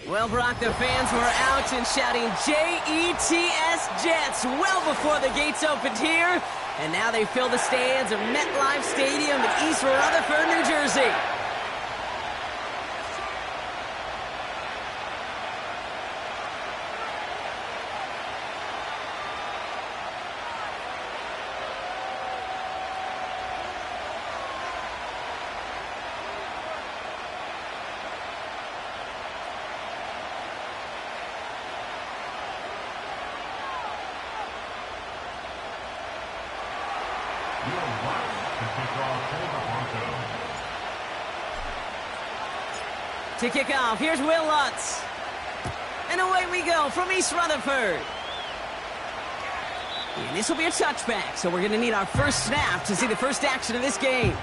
Well, Brock, the fans were out and shouting J-E-T-S Jets well before the gates opened here. And now they fill the stands of MetLife Stadium in East Rutherford, New Jersey. To kick off, here's Will Lutz. And away we go from East Rutherford. And this will be a touchback, so we're going to need our first snap to see the first action of this game.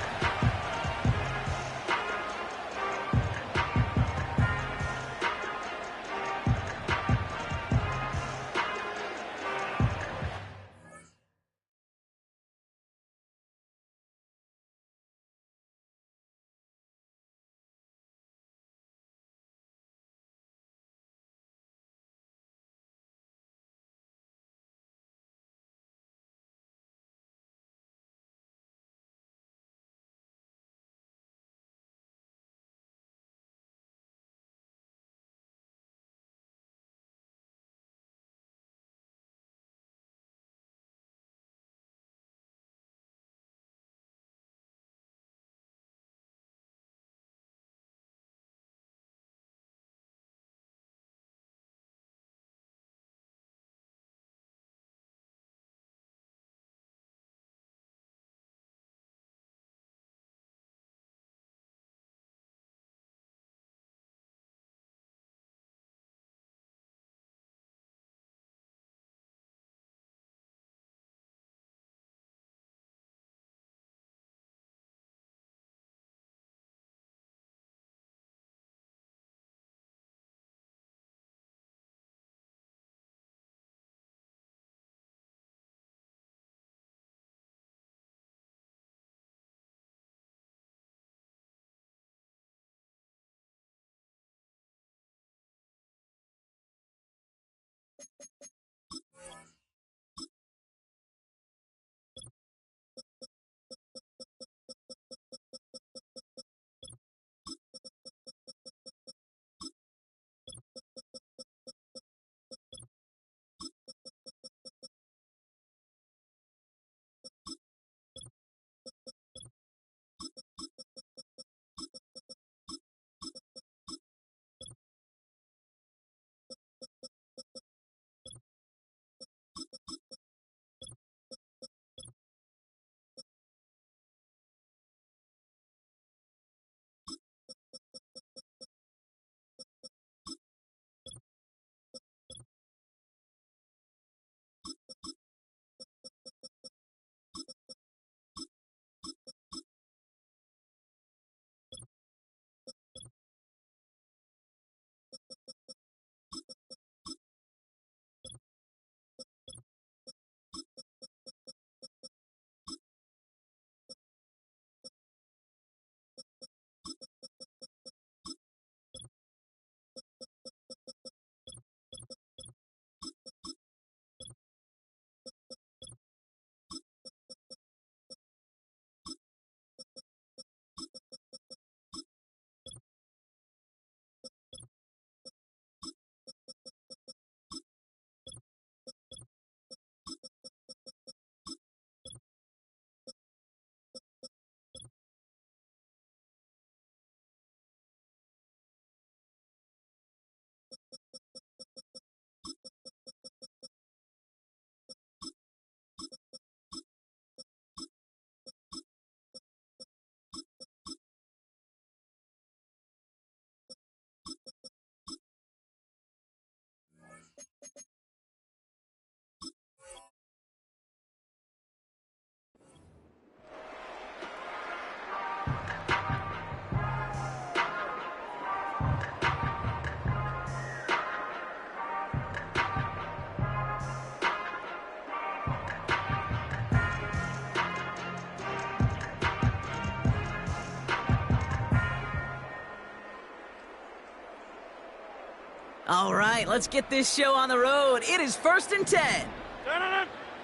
All right, let's get this show on the road. It is 1st and 10. No.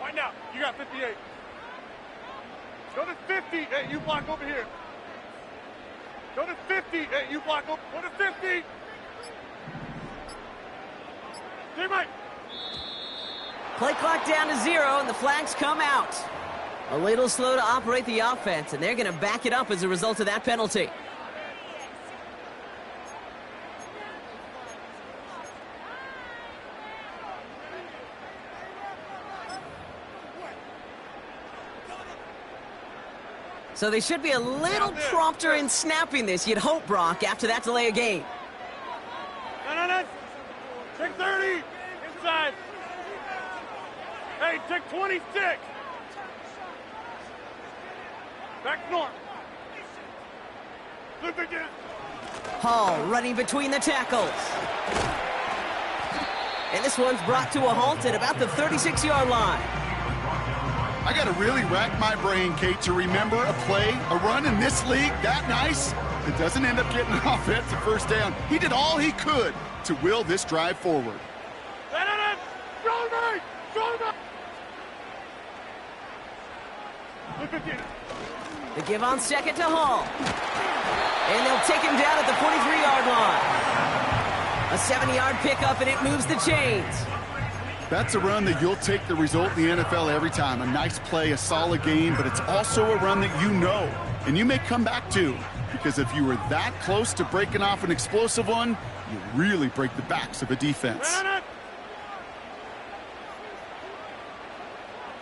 Right now. You got 58. Go to 50. Hey, you block over here. Go to 50. Hey, you block over. Go to 50. Teammate. Play clock down to 0, and the flags come out. A little slow to operate the offense, and they're going to back it up as a result of that penalty. So they should be a little prompter in snapping this, you'd hope, Brock, after that delay of game. No. Take 30. Inside. Hey, take 26. Back north. Look again. Hall running between the tackles. And this one's brought to a halt at about the 36-yard line. I got to really rack my brain, Kate, to remember a play, a run in this league that nice that doesn't end up getting an offensive first down. He did all he could to will this drive forward. The give on second to Hall. And they'll take him down at the 43-yard line. A 70-yard pickup, and it moves the chains. That's a run that you'll take the result in the NFL every time. A nice play, a solid game, but it's also a run that you know and you may come back to. Because if you were that close to breaking off an explosive one, you really break the backs of a defense.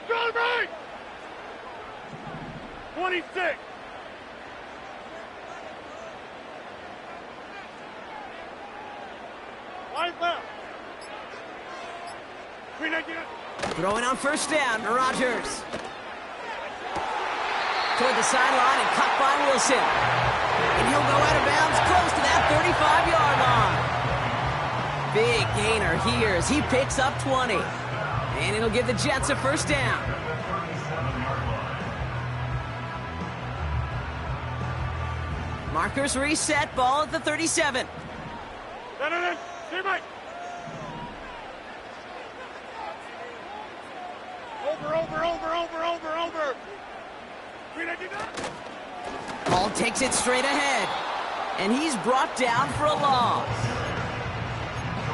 Go right! 26. Wide left. Throwing on first down, Rodgers. Toward the sideline and caught by Wilson. And he'll go out of bounds close to that 35-yard line. Big gainer here as he picks up 20. And it'll give the Jets a first down. Markers reset, ball at the 37. No. Teammate. Over. Ball takes it straight ahead. And he's brought down for a loss.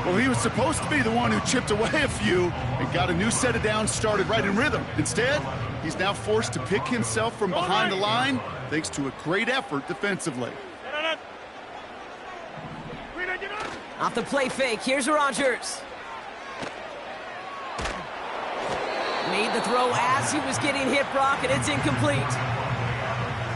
Well, he was supposed to be the one who chipped away a few and got a new set of downs started right in rhythm. Instead, he's now forced to pick himself from behind the line thanks to a great effort defensively. Off the play fake, here's Rodgers. Made the throw as he was getting hit, Brock, and it's incomplete.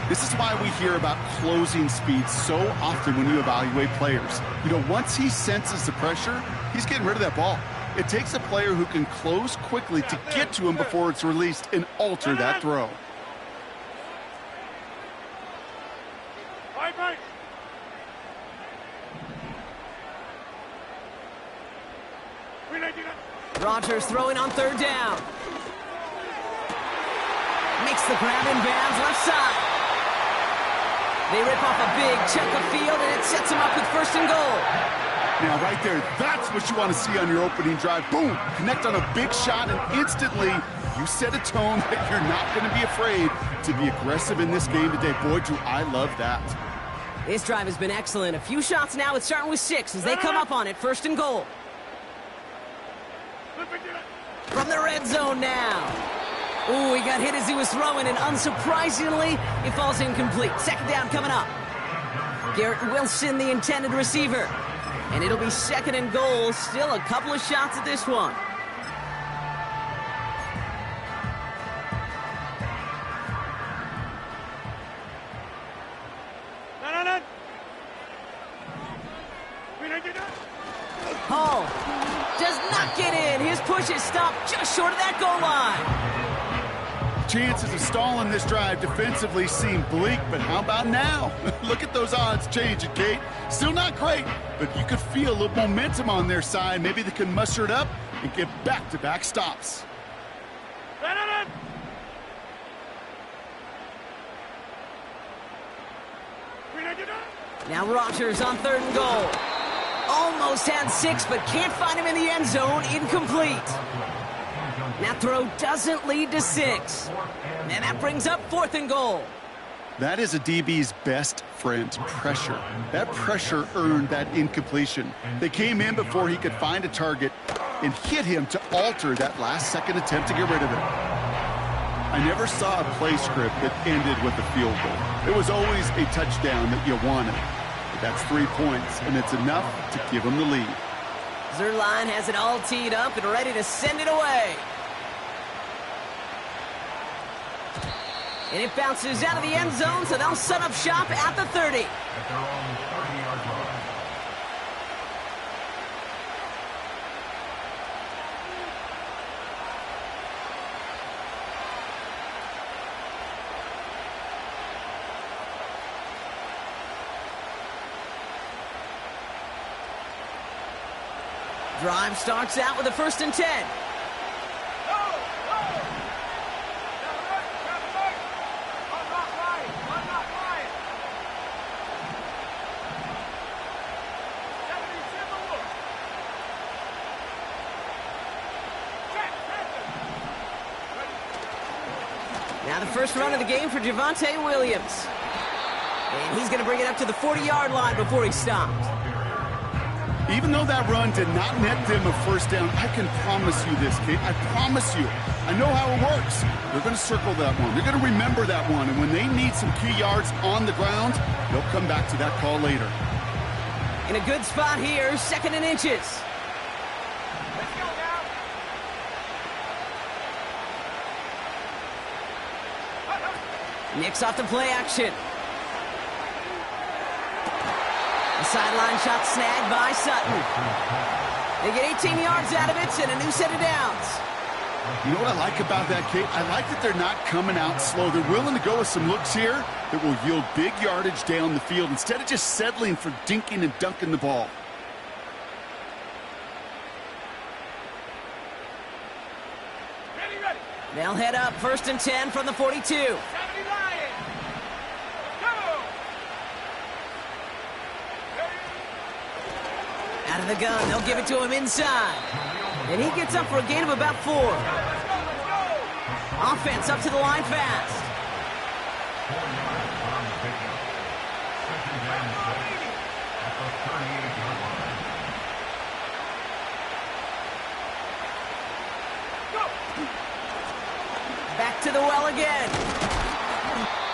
This is why we hear about closing speed so often when you evaluate players. You know, once he senses the pressure, he's getting rid of that ball. It takes a player who can close quickly to get to him before it's released and alter that throw. Right. Rodgers throwing on third down. Makes the grab in bounds left side. They rip off a big chunk of field, and it sets them up with first and goal. Now, right there, that's what you want to see on your opening drive. Boom! Connect on a big shot, and instantly you set a tone that you're not going to be afraid to be aggressive in this game today. Boy, do I love that. This drive has been excellent. A few shots now. It's starting with 6 as they come up on it. First and goal. From the red zone now. Ooh, he got hit as he was throwing, and unsurprisingly, it falls incomplete. Second down coming up. Garrett Wilson, the intended receiver. And it'll be second and goal. Still a couple of shots at this one. No. Hall does not get in. His push is stopped just short of that goal line. Chances of stalling this drive defensively seem bleak, but how about now? Look at those odds changing, Kate. Still not great, but you could feel a little momentum on their side. Maybe they can muster it up and get back-to-back stops. Now Rodgers on third and goal. Almost had 6, but can't find him in the end zone. Incomplete. That throw doesn't lead to 6. And that brings up 4th and goal. That is a DB's best friend, pressure. That pressure earned that incompletion. They came in before he could find a target and hit him to alter that last-second attempt to get rid of it. I never saw a play script that ended with a field goal. It was always a touchdown that you wanted. But that's 3 points, and it's enough to give them the lead. Zuerlein has it all teed up and ready to send it away. And it bounces out of the end zone, so they'll set up shop at the 30. At their own 30-yard line. Drive starts out with a 1st and 10. Now the first run of the game for Javonte Williams. And he's going to bring it up to the 40-yard line before he stopped. Even though that run did not net them a 1st down, I can promise you this, Kate. I promise you. I know how it works. They're going to circle that one. They're going to remember that one. And when they need some key yards on the ground, they'll come back to that call later. In a good spot here, 2nd and inches. Let's go now. Nix off the play action. A sideline shot snagged by Sutton. They get 18 yards out of it and a new set of downs. You know what I like about that, Kate? I like that they're not coming out slow. They're willing to go with some looks here that will yield big yardage down the field instead of just settling for dinking and dunking the ball. Ready. They'll head up 1st and 10 from the 42. 70 Lions. Go. Out of the gun, they'll give it to him inside. And he gets up for a gain of about 4. Offense up to the line fast. Back to the well again.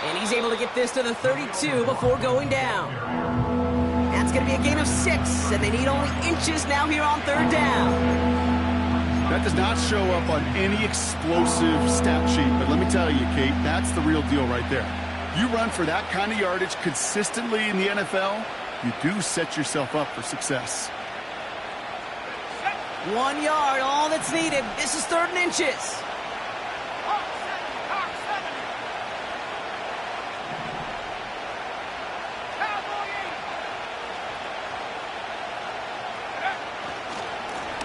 And he's able to get this to the 32 before going down. That's going to be a gain of 6, and they need only inches now here on 3rd down. That does not show up on any explosive stat sheet, but let me tell you, Kate, that's the real deal right there. You run for that kind of yardage consistently in the NFL, you do set yourself up for success. 1 yard, all that's needed. This is 3rd and inches.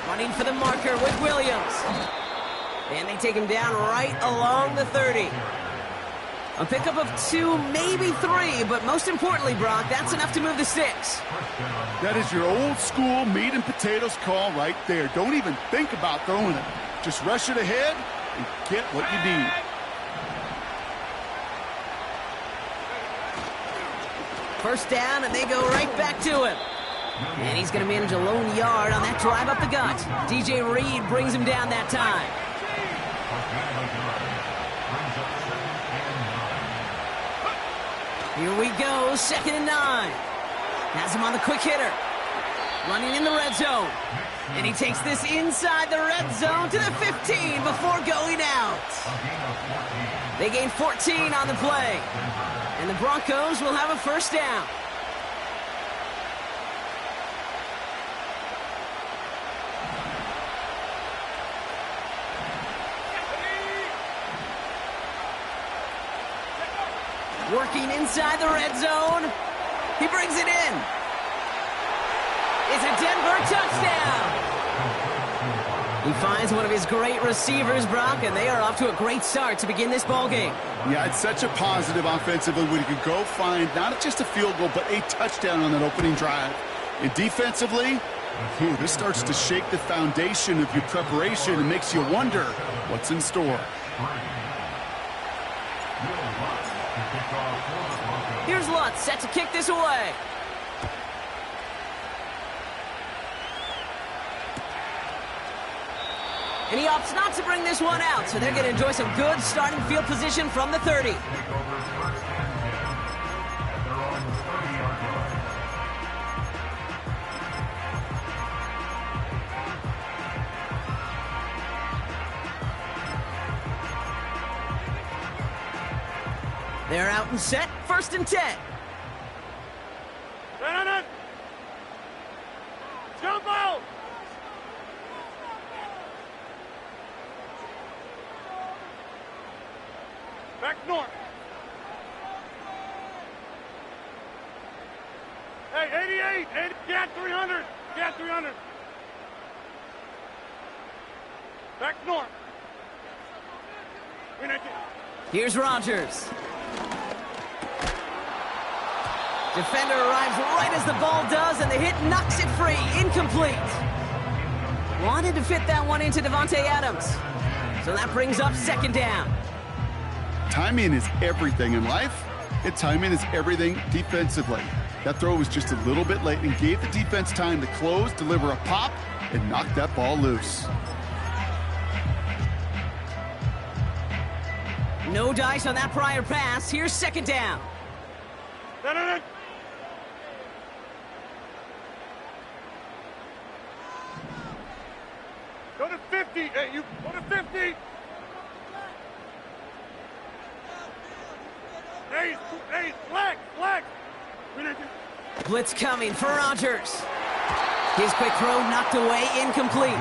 Running for the marker with Williams. And they take him down right along the 30. A pickup of 2, maybe 3, but most importantly, Brock, that's enough to move the sticks. That is your old school meat and potatoes call right there. Don't even think about throwing it. Just rush it ahead and get what you need. First down, and they go right back to him. And he's going to manage a lone yard on that drive up the gut. DJ Reed brings him down that time. Here we go, 2nd and 9. Has him on the quick hitter. Running in the red zone. And he takes this inside the red zone to the 15 before going out. They gain 14 on the play. And the Broncos will have a 1st down. Working inside the red zone. He brings it in. It's a Denver touchdown. He finds one of his great receivers, Brock, and they are off to a great start to begin this ball game. Yeah, it's such a positive offensively when he could go find not just a field goal, but a touchdown on that opening drive. And defensively, this starts to shake the foundation of your preparation and makes you wonder what's in store. Here's Lutz set to kick this away. And he opts not to bring this one out, so they're going to enjoy some good starting field position from the 30. They're out and set, 1st and 10. Jump out! Back north. Hey, 88! Get 300! Get 300! Back north. Here's Rodgers. Defender arrives right as the ball does, and the hit knocks it free. Incomplete. Wanted to fit that one into Davante Adams. So that brings up 2nd down. Timing is everything in life, and timing is everything defensively. That throw was just a little bit late and gave the defense time to close, deliver a pop, and knock that ball loose. No dice on that prior pass. Here's 2nd down. Go to 50. Hey, you go to 50. Hey, flag. Blitz coming for Rodgers. His quick throw knocked away, incomplete.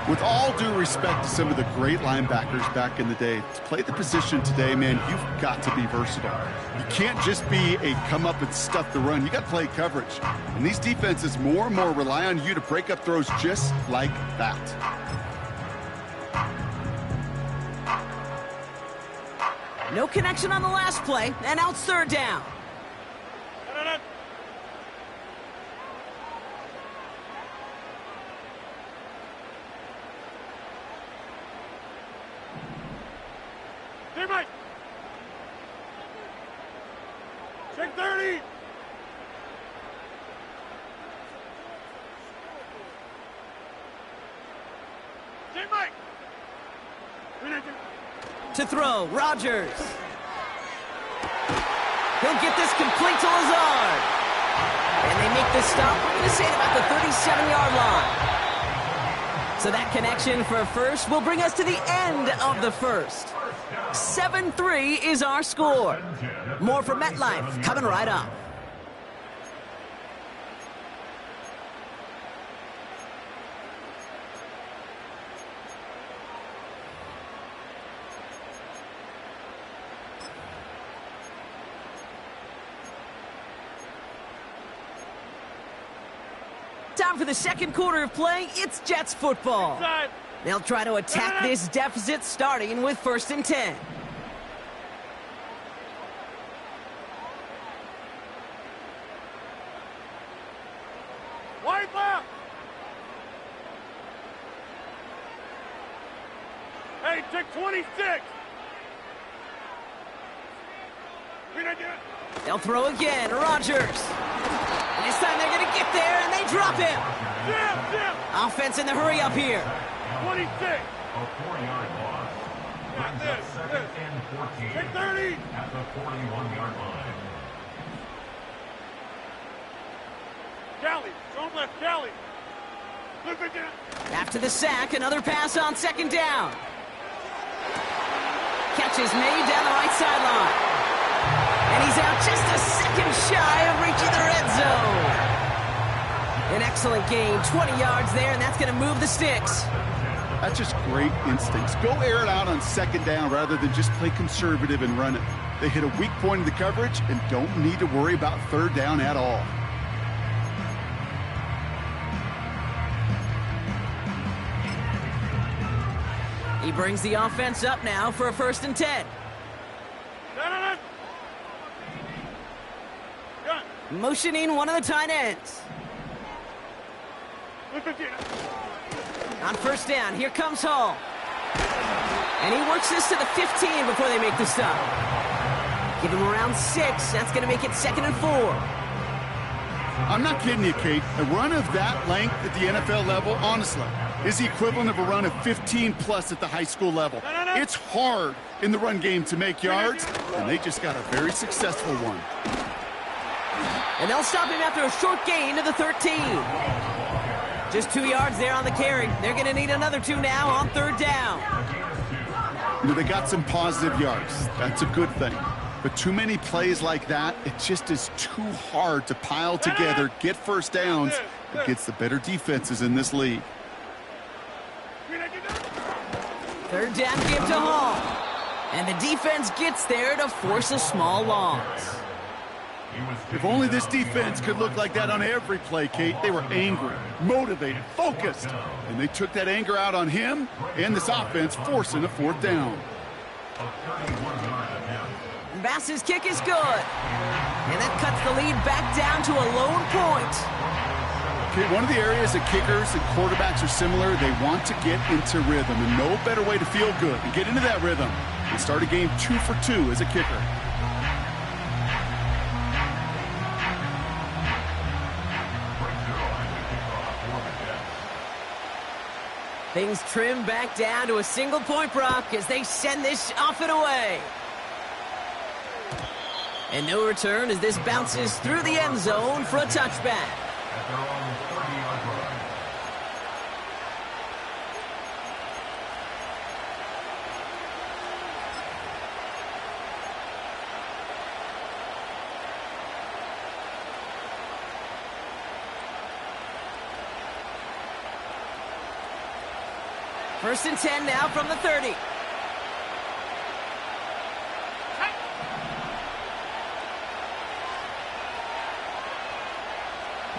With all due respect to some of the great linebackers back in the day, to play the position today, man, you've got to be versatile. You can't just be a come up and stuff the run. You got to play coverage. And these defenses more and more rely on you to break up throws just like that. No connection on the last play, and out 3rd down. Mike. Check 30. Check Mike. To throw, Rodgers. He'll get this complete to Lazard. And they make this stop, we're going to say, at about the 37-yard line. So that connection for a first will bring us to the end of the first. 7-3 is our score. More from MetLife coming right up. Time for the 2nd quarter of play. It's Jets football. They'll try to attack this deficit starting with 1st and 10. Wide left. Hey, check 26. They'll throw again. Rodgers. And this time they're going to get there, and they drop him. Offense in the hurry up here. 26. A 4-yard loss. Got this. 2nd and 14. Check 30. At the 41-yard line. Callie, don't left Callie. Look at that. After the sack, another pass on 2nd down. Catch is made down the right sideline. And he's out just a second shy of reaching the red zone. An excellent gain, 20 yards there, and that's going to move the sticks. That's just great instincts. Go air it out on 2nd down rather than just play conservative and run it. They hit a weak point in the coverage and don't need to worry about 3rd down at all. He brings the offense up now for a 1st and 10. Motioning one of the tight ends. On first down, here comes Hall. And he works this to the 15 before they make the stop. Give him around 6. That's going to make it 2nd and 4. I'm not kidding you, Kate. A run of that length at the NFL level, honestly, is the equivalent of a run of 15-plus at the high school level. It's hard in the run game to make yards, and they just got a very successful one. And they'll stop him after a short gain to the 13. Just 2 yards there on the carry. They're going to need another 2 now on 3rd down. You know, they got some positive yards. That's a good thing. But too many plays like that, it just is too hard to pile together, get first downs against the better defenses in this league. 3rd down give to Hall. And the defense gets there to force a small loss. If only this defense could look like that on every play, Kate. They were angry, motivated, focused. And they took that anger out on him and this offense, forcing a 4th down. Bass's kick is good. And that cuts the lead back down to a lone point. Okay, one of the areas that kickers and quarterbacks are similar, they want to get into rhythm. And no better way to feel good and get into that rhythm than start a game 2 for 2 as a kicker. Things trim back down to a single-point Brock as they send this off and away. And no return as this bounces through the end zone for a touchback. First and 10 now from the 30.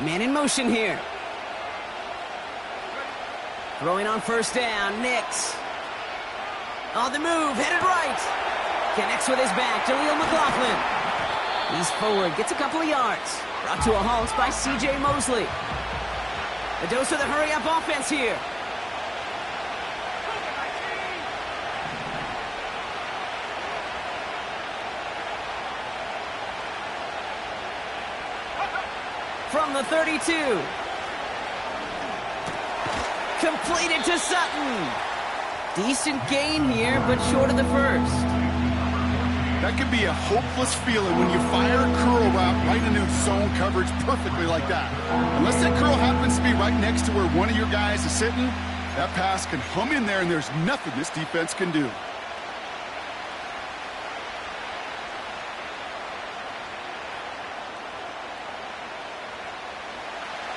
Man in motion here. Throwing on first down, Nix. On the move, headed right. Connects with his back, Jaleel McLaughlin. He's forward, gets a couple of yards. Brought to a halt by C.J. Mosley. A dose of the hurry-up offense here. From the 32. Completed to Sutton. Decent gain here, but short of the first. That could be a hopeless feeling when you fire a curl route right into zone coverage perfectly like that. Unless that curl happens to be right next to where one of your guys is sitting, that pass can hum in there and there's nothing this defense can do.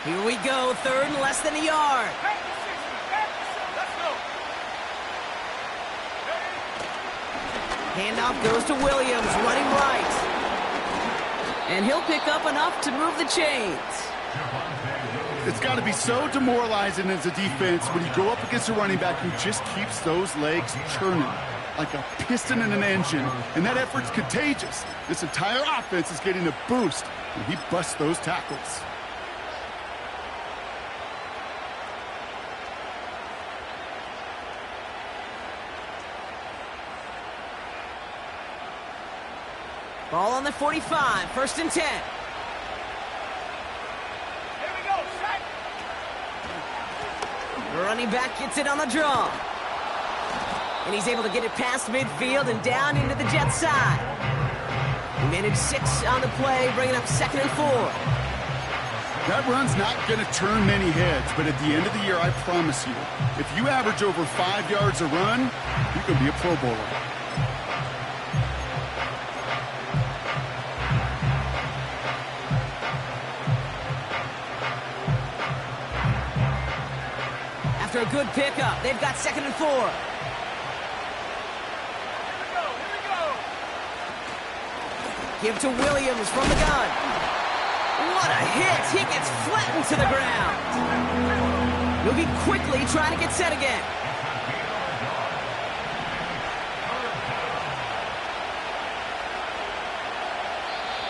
Here we go, 3rd and less than a yard. Handoff goes to Williams, running right. And he'll pick up enough to move the chains. It's got to be so demoralizing as a defense when you go up against a running back who just keeps those legs churning like a piston in an engine. And that effort's contagious. This entire offense is getting a boost when he busts those tackles. Ball on the 45, 1st and 10. Here we go, strike. The running back gets it on the draw. And he's able to get it past midfield and down into the Jets side. He managed 6 on the play, bringing up 2nd and 4. That run's not going to turn many heads, but at the end of the year, I promise you, if you average over 5 yards a run, you can be a Pro Bowler. After a good pickup, they've got 2nd and 4. Here we go. Give to Williams from the gun. What a hit! He gets flattened to the ground. He'll be quickly trying to get set again.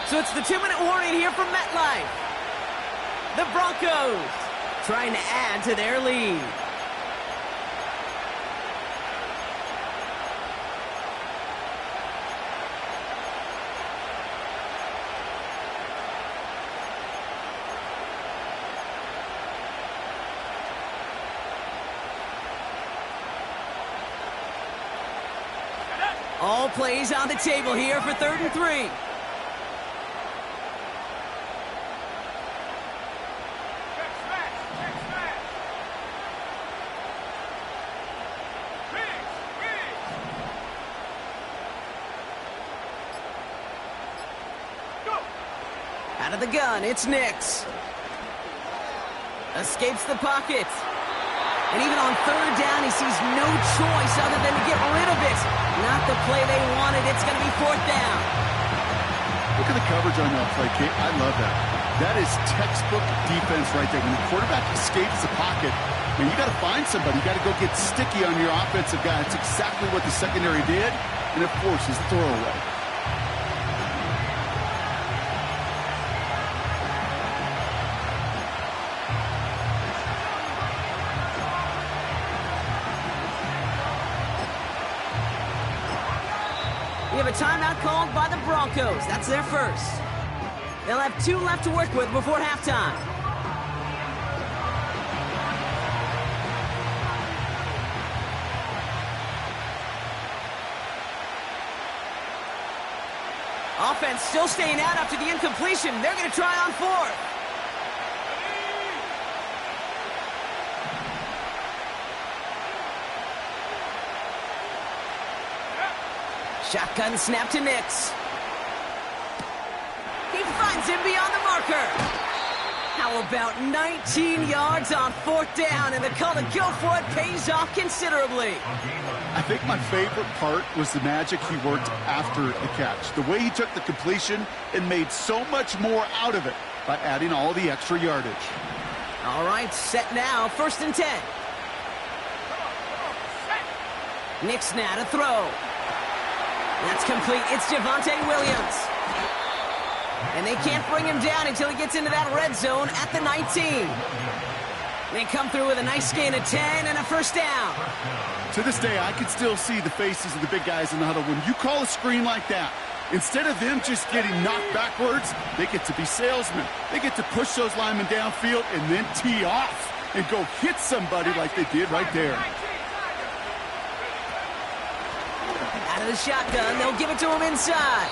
So it's the 2-minute warning here from MetLife. The Broncos trying to add to their lead. All plays on the table here for 3rd and 3. Out of the gun, it's Nix. Escapes the pocket. And even on 3rd down, he sees no choice other than to get rid of it. Not the play they wanted. It's going to be 4th down. Look at the coverage on that play, Kate. I love that. That is textbook defense right there. When the quarterback escapes the pocket, man, you got to find somebody. You got to go get sticky on your offensive guy. It's exactly what the secondary did, and it forces throwaway. We have a timeout called by the Broncos. That's their first. They'll have 2 left to work with before halftime. Offense still staying out after the incompletion. They're going to try on 4th. Shotgun snap to Nix. He finds him beyond the marker. How about 19 yards on 4th down, and the call to go for it pays off considerably. I think my favorite part was the magic he worked after the catch. The way he took the completion and made so much more out of it by adding all the extra yardage. All right, set now, 1st and 10. Nix now to throw. That's complete. It's Javonte Williams. And they can't bring him down until he gets into that red zone at the 19. They come through with a nice gain of 10 and a 1st down. To this day, I can still see the faces of the big guys in the huddle. When you call a screen like that, instead of them just getting knocked backwards, they get to be salesmen. They get to push those linemen downfield and then tee off and go hit somebody like they did right there. Out of the shotgun, they'll give it to him inside.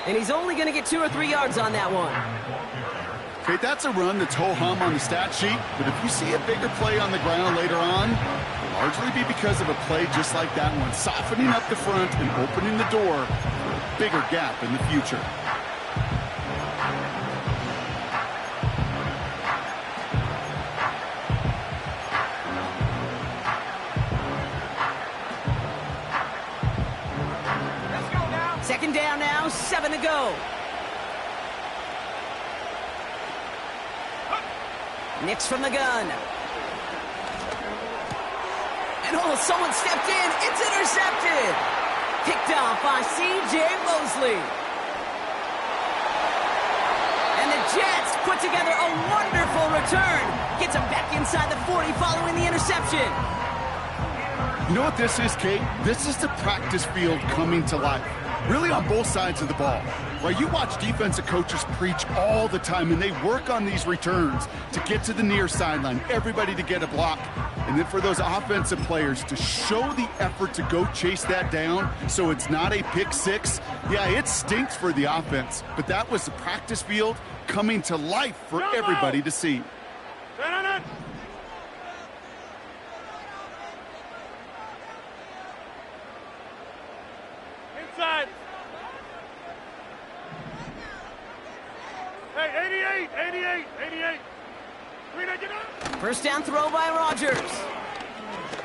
And he's only going to get 2 or 3 yards on that one. Okay, that's a run that's ho-hum on the stat sheet, but if you see a bigger play on the ground later on, it'll largely be because of a play just like that one, softening up the front and opening the door for a bigger gap in the future. Second down now, 7 to go. Nix from the gun. And someone stepped in. It's intercepted. Picked off by C.J. Mosley. And the Jets put together a wonderful return. Gets him back inside the 40 following the interception. You know what this is, Kate? This is the practice field coming to life. Really on both sides of the ball. Right, you watch defensive coaches preach all the time, and they work on these returns to get to the near sideline, everybody to get a block, and then for those offensive players to show the effort to go chase that down so it's not a pick six. Yeah, it stinks for the offense, but that was the practice field coming to life for everybody to see. Inside. Hey, 88. First down throw by Rodgers.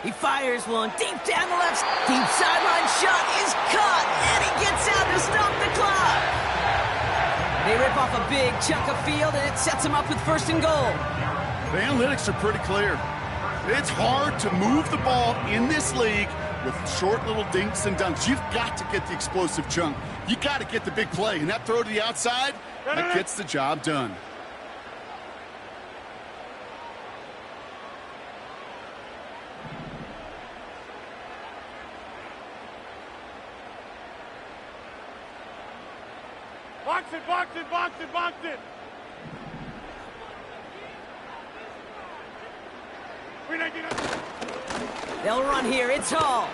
He fires one deep down the left. Deep sideline shot is caught, and he gets out to stop the clock. They rip off a big chunk of field, and it sets him up with 1st and goal. The analytics are pretty clear. It's hard to move the ball in this league with short little dinks and dunks. You've got to get the explosive chunk. You got to get the big play, and that throw to the outside, that gets the job done. Box it, box it, box it, box it. They'll run here. It's Hall.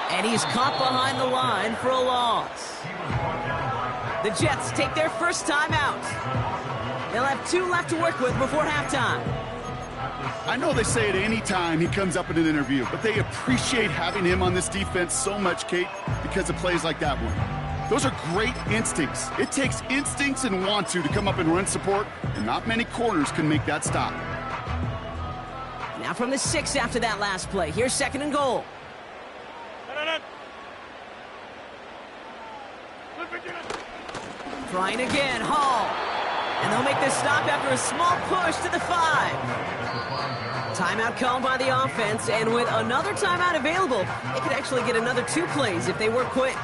And he's caught behind the line for a loss. The Jets take their first time out. They'll have 2 left to work with before halftime. I know they say it any time he comes up in an interview, but they appreciate having him on this defense so much, Kate, because of plays like that one. Those are great instincts. It takes instincts and want to come up and run support, and not many corners can make that stop. Now from the 6 after that last play. Here's 2nd and goal. Trying again, Hall. And they'll make this stop after a small push to the 5. Timeout called by the offense, and with another timeout available, they could actually get another 2 plays if they work quick.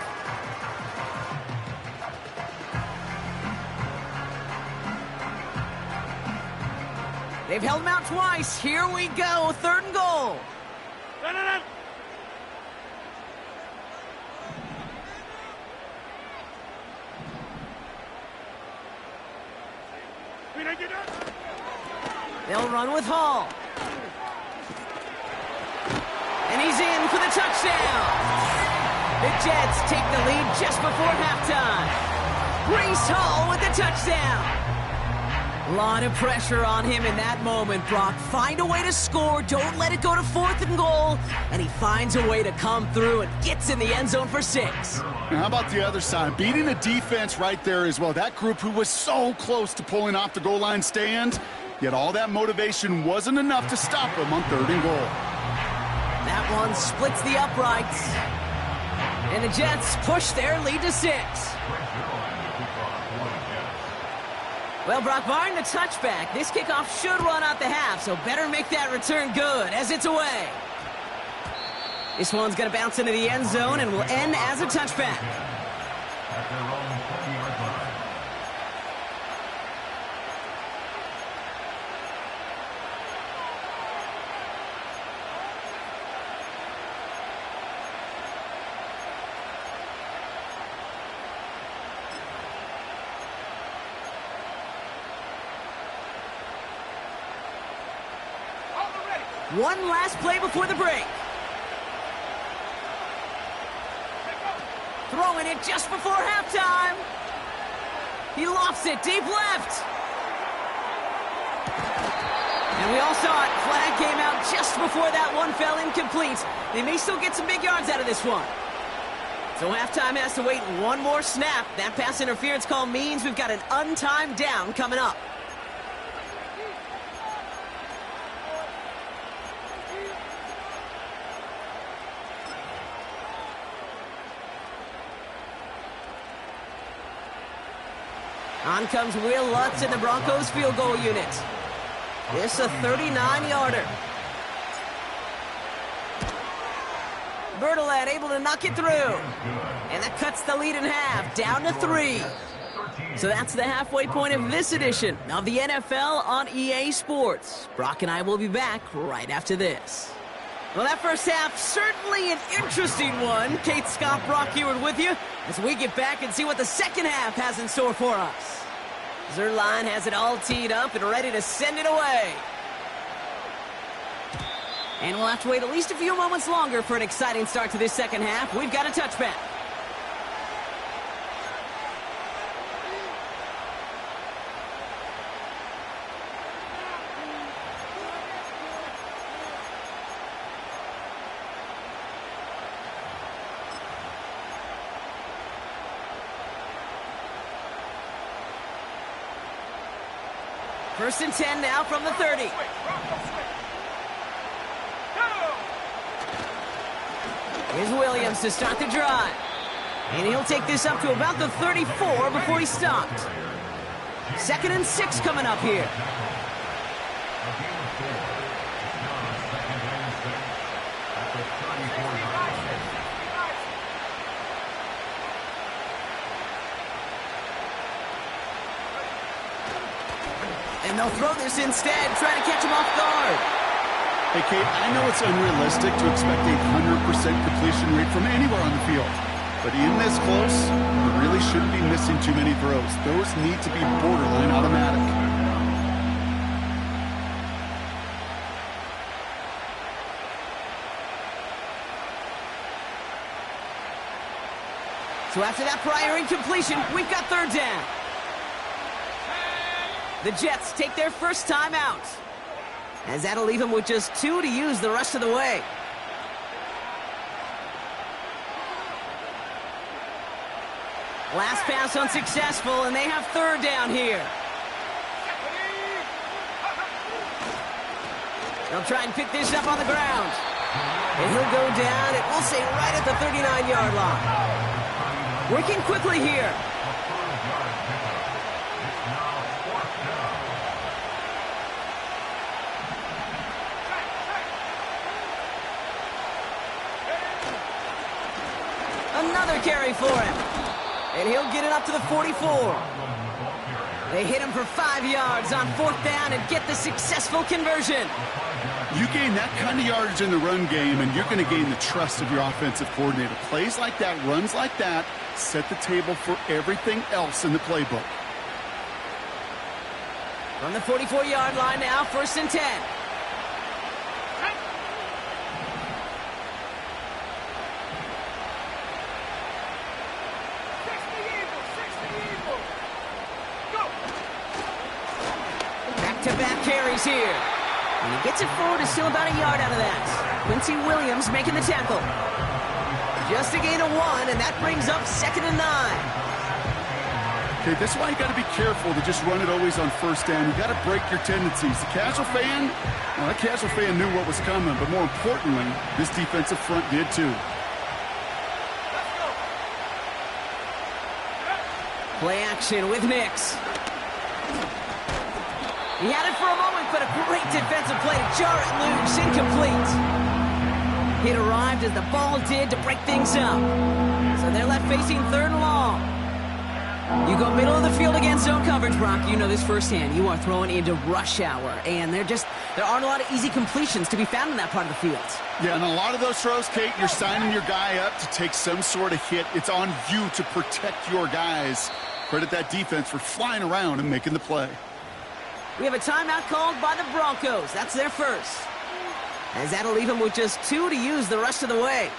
They've held him out twice. Here we go. 3rd and goal. They'll run with Hall. And he's in for the touchdown. The Jets take the lead just before halftime. Breece Hall with the touchdown. A lot of pressure on him in that moment, Brock. Find a way to score. Don't let it go to 4th and goal. And he finds a way to come through and gets in the end zone for 6. Now, how about the other side? Beating the defense right there as well. That group who was so close to pulling off the goal line stand, yet all that motivation wasn't enough to stop them on 3rd and goal. That one splits the uprights. And the Jets push their lead to 6. Well, Brock, barring the touchback, this kickoff should run out the half, so better make that return good as it's away. This one's going to bounce into the end zone and will end as a touchback. At their own 20-yard line. One last play before the break. Throwing it just before halftime. He lofts it deep left. And we all saw it. Flag came out just before that one fell incomplete. They may still get some big yards out of this one. So halftime has to wait one more snap. That pass interference call means we've got an untimed down coming up. On comes Will Lutz in the Broncos field goal unit. This a 39-yarder. Bertolet able to knock it through. And that cuts the lead in half, down to 3. So that's the halfway point of this edition of the NFL on EA Sports. Brock and I will be back right after this. Well, that first half, certainly an interesting one. Kate, Scott, Brock Heward with you as we get back and see what the second half has in store for us. Zerline has it all teed up and ready to send it away. And we'll have to wait at least a few moments longer for an exciting start to this second half. We've got a touchback. First and 10 now from the 30. Here's Williams to start the drive. And he'll take this up to about the 34 before he's stopped. 2nd and 6 coming up here. And they'll throw this instead, trying to catch him off guard. Hey, Kate, I know it's unrealistic to expect a 100% completion rate from anywhere on the field. But in this close, you really shouldn't be missing too many throws. Those need to be borderline automatic. So after that prior incompletion, we've got third down. The Jets take their first time out, as that'll leave them with just 2 to use the rest of the way. Last pass unsuccessful, and they have third down here. They'll try and pick this up on the ground. And he'll go down, and we'll say right at the 39-yard line. Working quickly here. Another carry for him. And he'll get it up to the 44. They hit him for 5 yards on fourth down and get the successful conversion. You gain that kind of yardage in the run game, and you're going to gain the trust of your offensive coordinator. Plays like that, runs like that, set the table for everything else in the playbook. From the 44-yard line now, 1st and 10. Back-to-back carries here. And he gets it forward, is still about a yard out of that. Quincy Williams making the tackle. Just a gain of 1, and that brings up 2nd and 9. Okay, this is why you got to be careful to just run it always on first down. You got to break your tendencies. The casual fan, well, that casual fan knew what was coming, but more importantly, this defensive front did too. Play action with Nix. He had it for a moment, but a great defensive play to jar it loose, incomplete. It arrived as the ball did to break things up. So they're left facing 3rd and long. You go middle of the field against zone coverage, Brock. You know this firsthand. You are throwing into rush hour, and there aren't a lot of easy completions to be found in that part of the field. Yeah, and a lot of those throws, Kate, you're signing your guy up to take some sort of hit. It's on you to protect your guys. Credit that defense for flying around and making the play. We have a timeout called by the Broncos. That's their first. As that'll leave them with just 2 to use the rest of the way.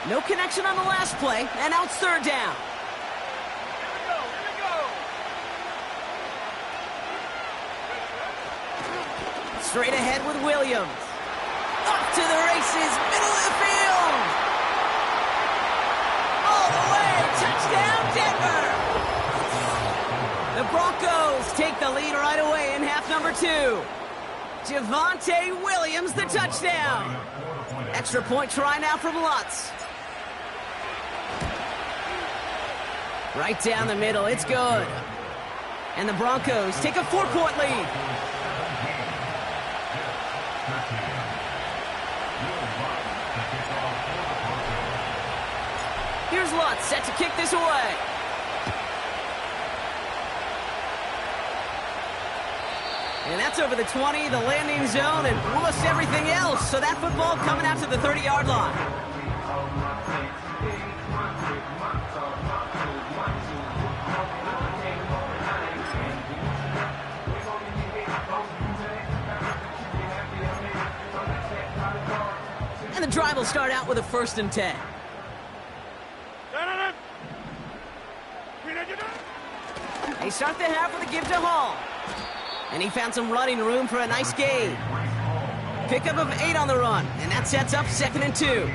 No connection on the last play, and now it's 3rd down. Straight ahead with Williams. Off to the races, middle of the field. All the way, touchdown Denver. The Broncos take the lead right away in half number 2. Javonte Williams, the touchdown. Extra point try now from Lutz. Right down the middle, it's good. And the Broncos take a 4-point lead. Here's Lutz, set to kick this away. And that's over the 20, the landing zone, and almost everything else. So that football coming out to the 30-yard line. And the drive will start out with a 1st and 10. They start the half with a give to Hall. And he found some running room for a nice gain. Pickup of 8 on the run, and that sets up 2nd and 2.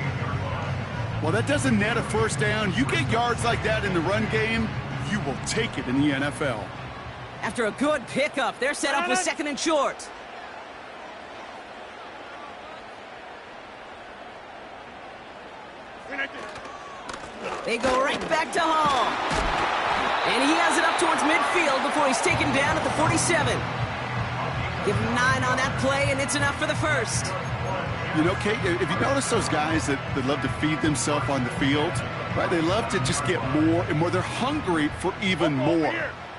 Well, that doesn't net a first down. You get yards like that in the run game, you will take it in the NFL. After a good pickup, they're set up with 2nd and short. They go right back to Hall. And he has it up towards midfield before he's taken down at the 47. Give him 9 on that play, and it's enough for the first. You know, Kate, if you notice those guys that love to feed themselves on the field, right? They love to just get more and more. They're hungry for even more.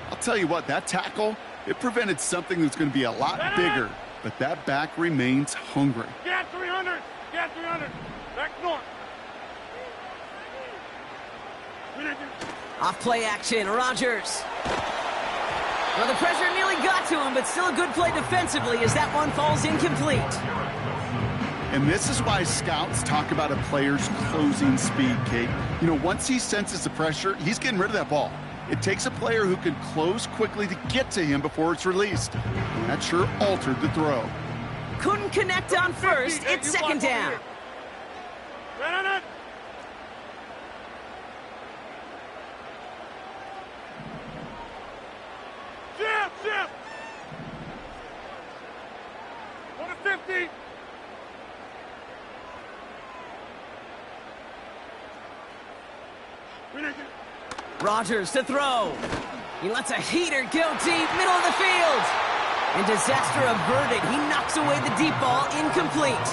I'll tell you what, that tackle, it prevented something that's going to be a lot bigger, but that back remains hungry. Get 300! Get 300! Back north! Off play action, Rodgers. Well, the pressure nearly got to him, but still a good play defensively as that one falls incomplete. And this is why scouts talk about a player's closing speed, Kate. You know, once he senses the pressure, he's getting rid of that ball. It takes a player who can close quickly to get to him before it's released. And that sure altered the throw. Couldn't connect on first. It's second down. Jim! 150! Rodgers to throw. He lets a heater go deep, middle of the field. And disaster averted. He knocks away the deep ball, incomplete.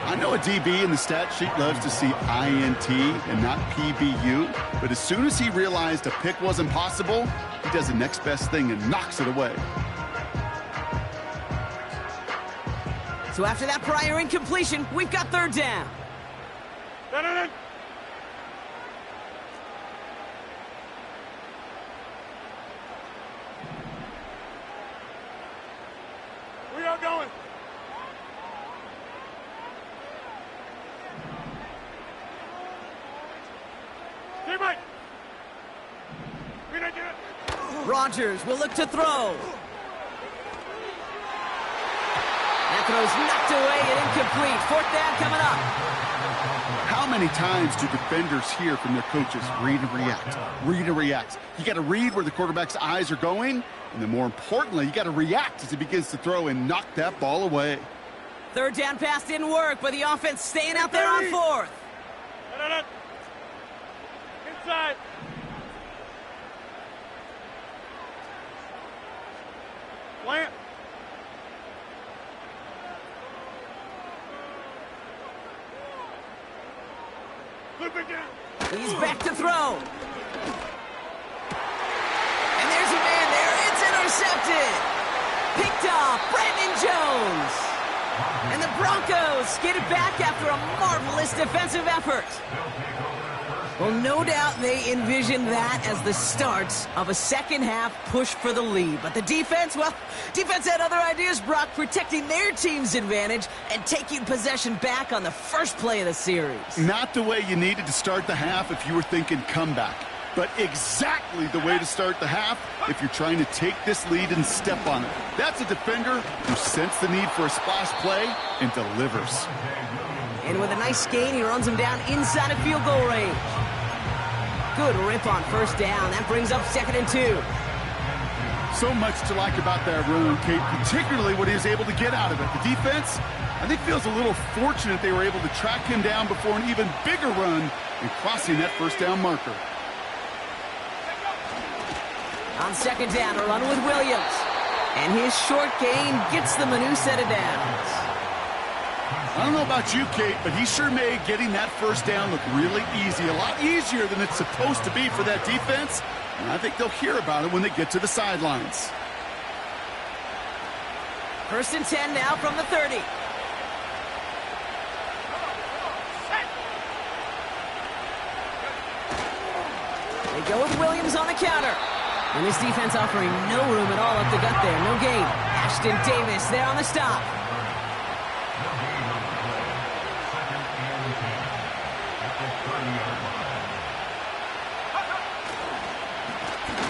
I know a DB in the stat sheet loves to see INT and not PBU, but as soon as he realized a pick wasn't possible, he does the next best thing and knocks it away. So after that prior incompletion, we've got third down. We are going. Teammate. Rodgers will look to throw. That throw's knocked away and incomplete. Fourth down coming up. How many times do defenders hear from their coaches, read and react, read and react? You got to read where the quarterback's eyes are going, and then more importantly, you got to react as he begins to throw and knock that ball away. Third down pass didn't work, but the offense staying out there on fourth. Inside. Plant. Loop again. He's back to throw. And there's a man there. It's intercepted. Picked off Brandon Jones. And the Broncos get it back after a marvelous defensive effort. Well, no doubt they envisioned that as the start of a second-half push for the lead. But the defense, well, defense had other ideas, Brock, protecting their team's advantage and taking possession back on the first play of the series. Not the way you needed to start the half if you were thinking comeback, but exactly the way to start the half if you're trying to take this lead and step on it. That's a defender who sensed the need for a splash play and delivers. And with a nice gain, he runs him down inside of field goal range. Good rip on first down. That brings up 2nd and 2. So much to like about that run, Kate, particularly what he was able to get out of it. The defense, I think, feels a little fortunate they were able to track him down before an even bigger run and crossing that first down marker. On 2nd down, a run with Williams. And his short gain gets them a new set of downs. I don't know about you, Kate, but he sure made getting that first down look really easy. A lot easier than it's supposed to be for that defense. And I think they'll hear about it when they get to the sidelines. 1st and 10 now from the 30. They go with Williams on the counter. And this defense offering no room at all up the gut there. No gain. Ashton Davis there on the stop.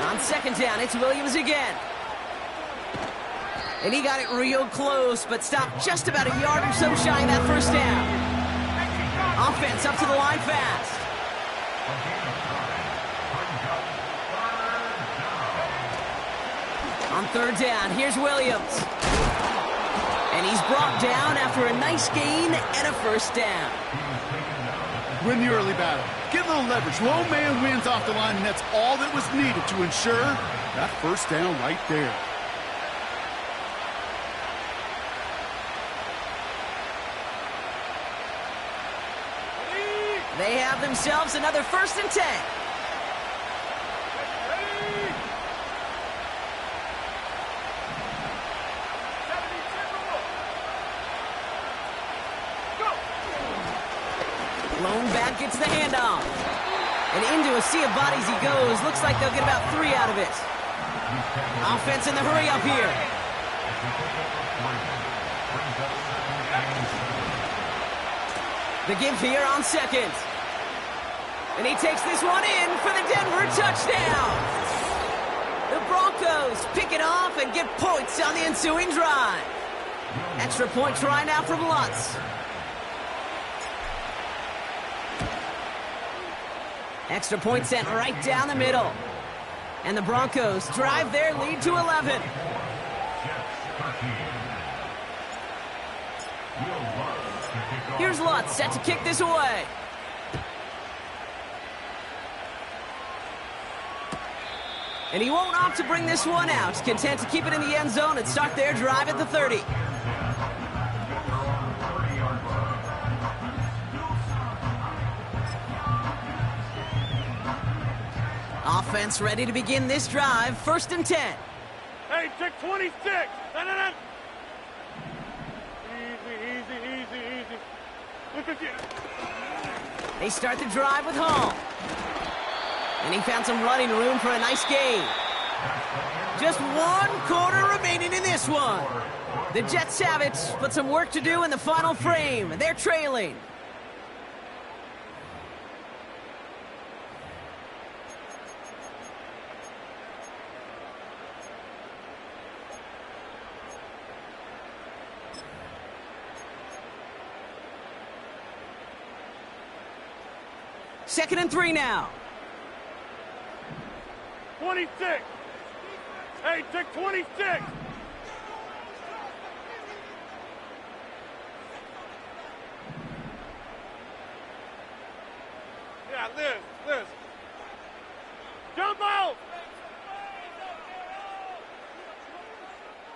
On 2nd down, it's Williams again. And he got it real close, but stopped just about a yard or so shy of that first down. Offense up to the line fast. On 3rd down, here's Williams. And he's brought down after a nice gain and a first down. win the early battle. Get a little leverage. Low man wins off the line, and that's all that was needed to ensure that first down right there. They have themselves another 1st and 10. Lone back gets the handoff. And into a sea of bodies he goes. Looks like they'll get about 3 out of it. Offense in the hurry up here. The give here on 2nd. And he takes this one in for the Denver touchdown. The Broncos pick it off and get points on the ensuing drive. Extra point try now from Lutz. Extra point sent right down the middle. And the Broncos drive their lead to 11. Here's Lutz set to kick this away. And he won't opt to bring this one out. Content to keep it in the end zone and start their drive at the 30. Offense ready to begin this drive. 1st and 10. Hey, check 26. No. Easy. Look at you. They start the drive with Hall. And he found some running room for a nice gain. Just 1 quarter remaining in this one. The Jets have it, but some work to do in the final frame. They're trailing. Second and 3 now. 26. Hey, check 26. Yeah, Liz. Jump out.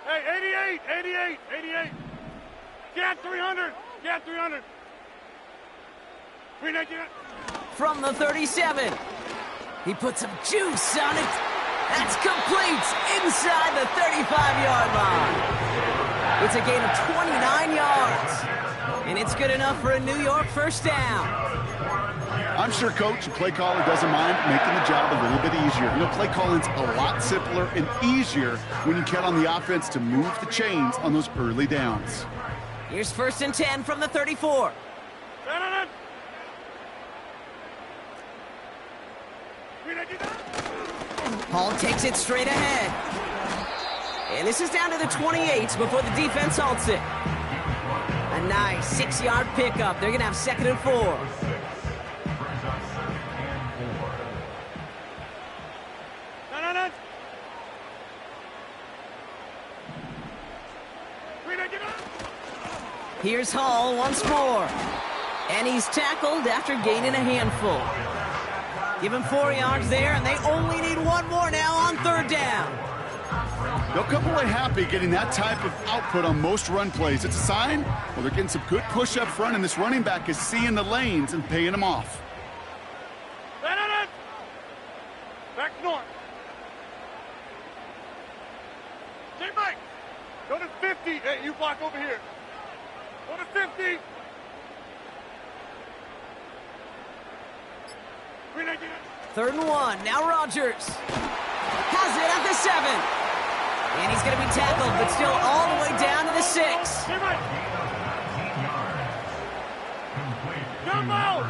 Hey, 88. Get 300. 399. From the 37. He puts some juice on it. That's complete inside the 35-yard line. It's a gain of 29 yards. And it's good enough for a New York first down. I'm sure Coach and play caller doesn't mind making the job a little bit easier. You know, play calling's a lot simpler and easier when you count on the offense to move the chains on those early downs. Here's 1st and 10 from the 34. Hall takes it straight ahead. And this is down to the 28 before the defense halts it. A nice 6-yard pickup. They're going to have 2nd and 4. No. Here's Hall once more. And he's tackled after gaining a handful. Give him 4 yards there, and they only need 1 more now on 3rd down. They'll come away happy getting that type of output on most run plays. It's a sign, well, they're getting some good push up front, and this running back is seeing the lanes and paying them off. Back north. Hey, Mike. Go to 50. Hey, you block over here. Go to 50. 3rd and 1. Now Rodgers has it at the 7. And he's going to be tackled, but still all the way down to the 6. Jump out!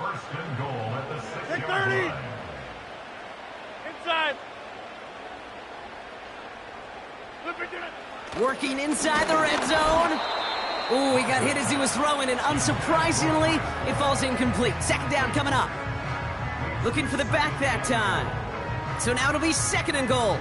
1st and goal at the 6-yard 30. line. Inside. Working inside the red zone. Ooh, he got hit as he was throwing, and unsurprisingly, it falls incomplete. 2nd down coming up. Looking for the back that time. So now it'll be 2nd and goal.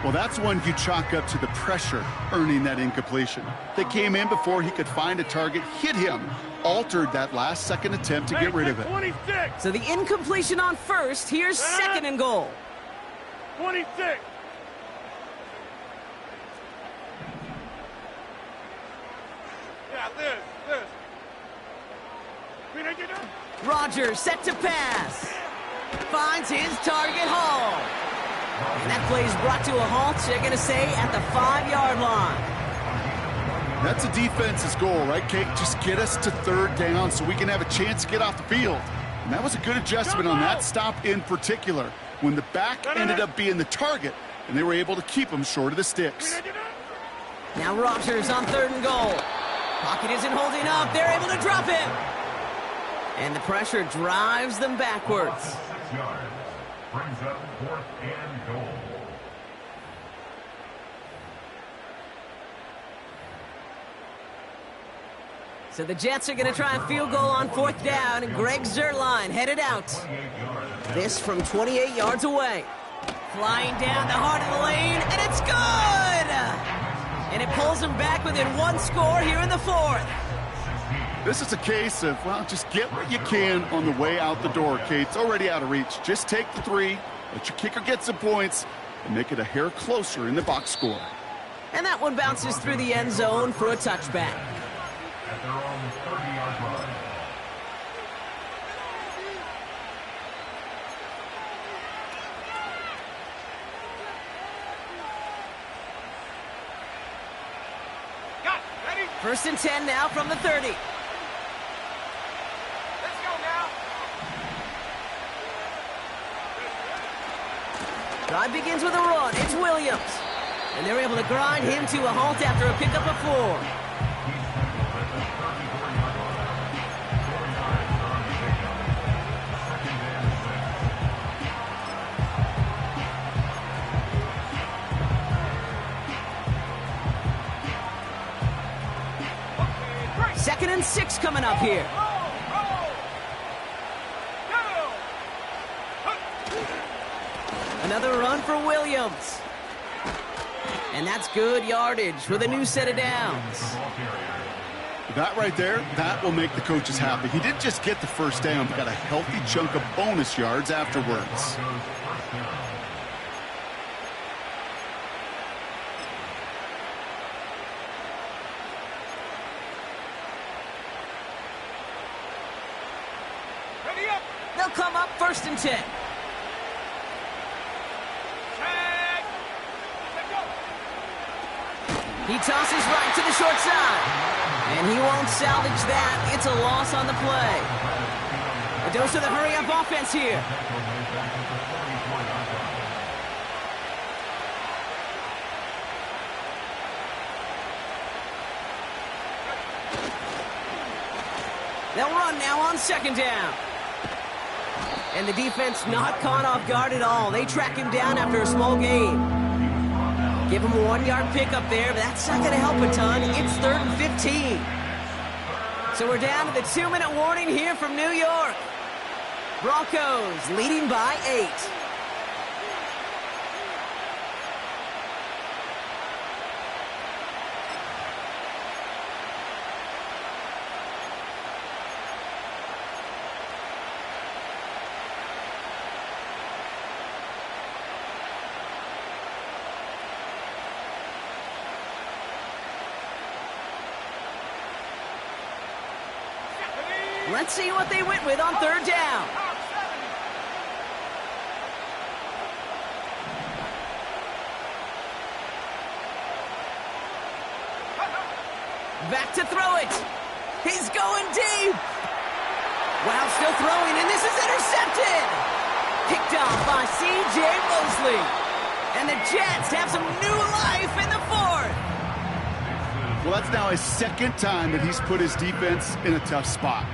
Well, that's one you chalk up to the pressure earning that incompletion. They came in before he could find a target, hit him, altered that last-second attempt to get rid of it. 26. So the incompletion on first. Here's second and goal. 26. Yeah, Liz. We didn't get done. Rodgers set to pass. Finds his target, Hall. And that play is brought to a halt, they're going to say, at the 5-yard line. That's a defense's goal, right, Kate? Just get us to third down so we can have a chance to get off the field. And that was a good adjustment on that stop in particular, when the back ended up being the target, and they were able to keep him short of the sticks. Now Rodgers on third and goal. Pocket isn't holding up. They're able to drop him. And the pressure drives them backwards. 6 yards. Brings up 4th and goal. So the Jets are going to try a field goal on 4th down, and Greg Zuerlein headed out. This from 28 yards away. Flying down the heart of the lane, and it's good! And it pulls them back within one score here in the 4th. This is a case of, well, just get what you can on the way out the door, Kate. It's already out of reach. Just take the 3, let your kicker get some points, and make it a hair closer in the box score. And that one bounces through the end zone for a touchback. At their own 30-yard line. Got it. Ready? 1st and 10 now from the 30. Let's go now. Drive begins with a run. It's Williams. And they're able to grind him to a halt after a pickup of 4. Second and 6 coming up here. Another run for Williams. And that's good yardage with a new set of downs. That right there, that will make the coaches happy. He didn't just get the first down, but got a healthy chunk of bonus yards afterwards. Ready up. They'll come up 1st and 10. Tag. Let go. He tosses right to the short side. And he won't salvage that. It's a loss on the play. A dose of the hurry-up offense here. They'll run now on 2nd down. And the defense not caught off guard at all. They track him down after a small gain. Give him a 1-yard pickup there, but that's not going to help a ton. It's 3rd and 15. So we're down to the 2-minute warning here from New York. Broncos leading by 8. Let's see what they went with on 3rd down. Back to throw it. He's going deep. Wow, still throwing, and this is intercepted. Picked off by C.J. Mosley. And the Jets have some new life in the 4th. Well, that's now his 2nd time that he's put his defense in a tough spot.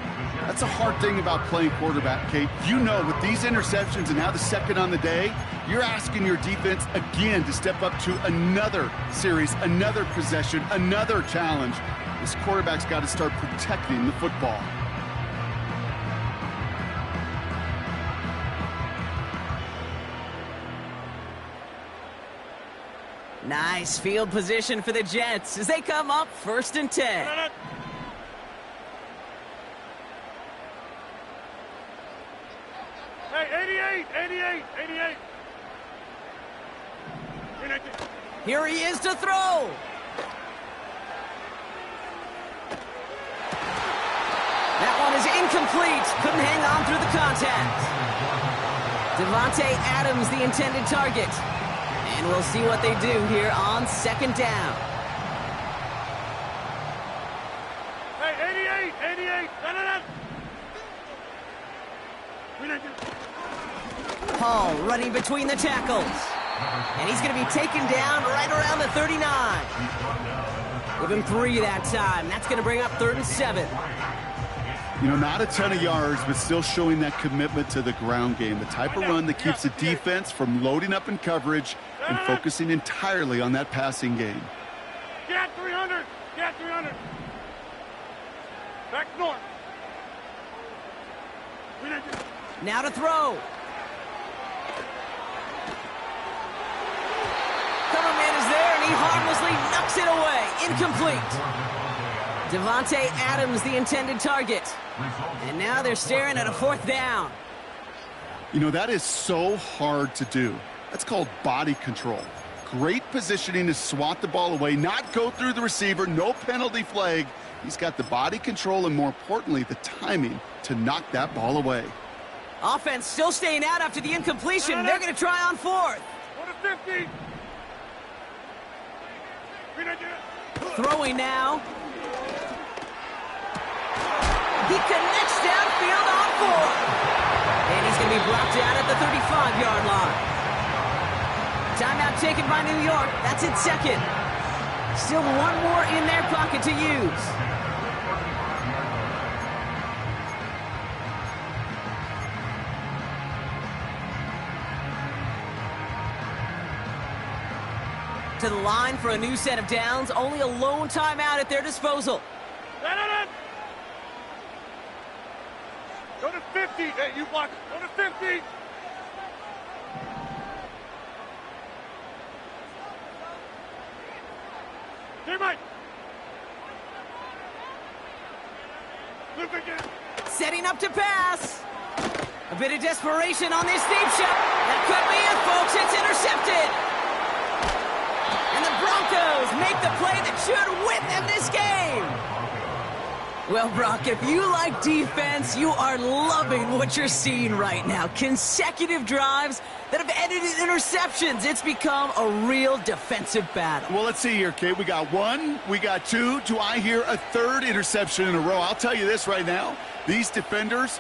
That's a hard thing about playing quarterback, Kate. You know, with these interceptions and now the 2nd on the day, you're asking your defense again to step up to another series, another possession, another challenge. This quarterback's got to start protecting the football. Nice field position for the Jets as they come up 1st and 10. Hey, 88. Here he is to throw. That one is incomplete. Couldn't hang on through the contact. Davante Adams, the intended target. And we'll see what they do here on 2nd down. Hey, 88. Hall running between the tackles. And he's going to be taken down right around the 39. Give him 3 that time. That's going to bring up 3rd and 7. You know, not a ton of yards, but still showing that commitment to the ground game. The type of run that keeps the defense from loading up in coverage and focusing entirely on that passing game. Get 300. Back north. Now to throw. Cover man is there, and he harmlessly knocks it away. Incomplete. Davante Adams, the intended target. And now they're staring at a 4th down. You know, that is so hard to do. That's called body control. Great positioning to swat the ball away, not go through the receiver, no penalty flag. He's got the body control and, more importantly, the timing to knock that ball away. Offense still staying out after the incompletion. They're going to try on 4th. Go to 50. Throwing now. He connects downfield on 4th. And he's going to be blocked out at the 35-yard line. Timeout taken by New York. That's its 2nd. Still 1 more in their pocket to use. To the line for a new set of downs. Only a lone timeout at their disposal. Go to 50. Hey, you block. Go to 50. Hey, Mike. Look again. Setting up to pass. A bit of desperation on this deep shot. That could be it, folks. It's intercepted. And the Broncos make the play that should win them this game. Well, Brock, if you like defense, you are loving what you're seeing right now. Consecutive drives that have ended in interceptions. It's become a real defensive battle. Well, let's see here, Kate. We got 1, we got 2. Do I hear a 3rd interception in a row? I'll tell you this right now. These defenders